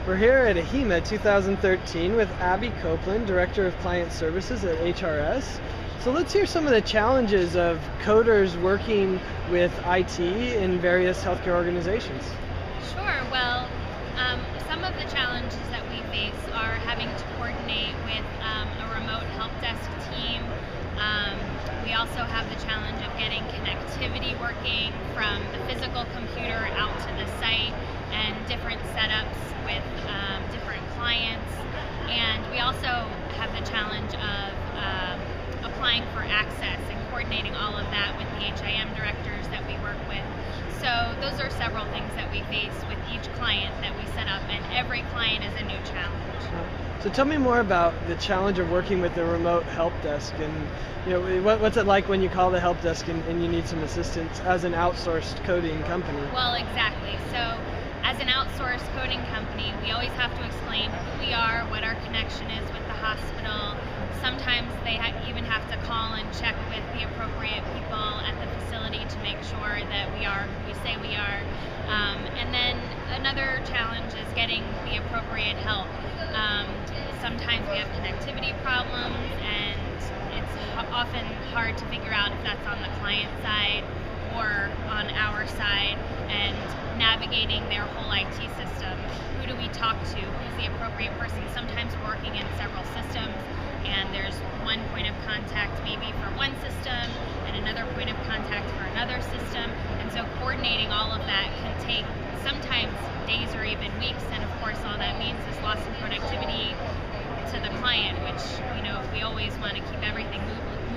We're here at AHIMA 2013 with Abby Coplan, Director of Client Services at HRS. So let's hear some of the challenges of coders working with IT in various healthcare organizations. Sure. Well, some of the challenges that we face are having to coordinate with a remote help desk team. We also have the challenge of getting connectivity working from the physical computer out to the site and different setups with different clients. And we also have the challenge of applying for access and coordinating all of that with the HIM directors that we work with. So those are several things that we face with each client that we set up, and every client is a new challenge. So tell me more about the challenge of working with the remote help desk, and what's it like when you call the help desk and you need some assistance as an outsourced coding company? Well, exactly. So as an outsourced coding company, we always have to explain who we are, what our connection is with the hospital. Sometimes they even have to call and check with the appropriate people at the facility to make sure that we are who we say we are. And then another challenge is getting the appropriate help. Sometimes we have connectivity problems, and it's often hard to figure out if that's on the client side or on our side, and navigating their whole IT system. Who do we talk to? Who's the appropriate person? Sometimes we're working in several systems, and there's one point of contact maybe for one system and another point of contact for another system. And so coordinating all of that can take sometimes days or even weeks, and of course all that means is loss of productivity to the client, which we always want to keep everything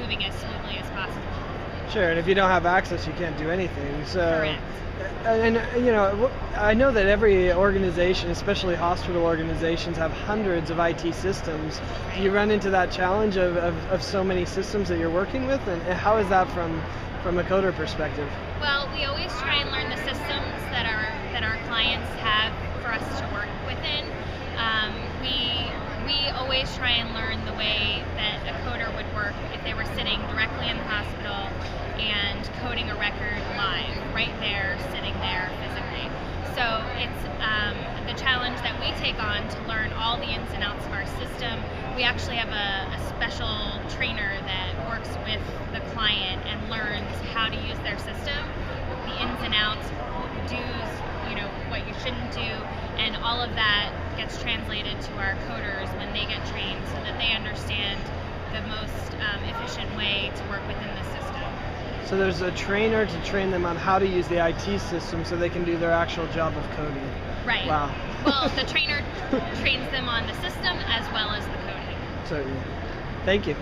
moving as smoothly as possible. Sure, and if you don't have access, you can't do anything. So, correct. And I know that every organization, especially hospital organizations, have hundreds of IT systems. Right. Do you run into that challenge of so many systems that you're working with, and how is that from a coder perspective? Well, we always try and learn the systems that our clients have for us to work within. We always try and learn the way that a coder would work if they were sitting directly in the hospital and coding a record live, right there, sitting there physically. So it's the challenge that we take on to learn all the ins and outs of our system. We actually have a special trainer that works with the client and learns how to use their system, the ins and outs, do's, what you shouldn't do, and all of that gets translated to our coders when they get trained so that they understand the most efficient way to work within the system. So there's a trainer to train them on how to use the IT system so they can do their actual job of coding. Right. Wow. Well, the trainer trains them on the system as well as the coding. So, thank you.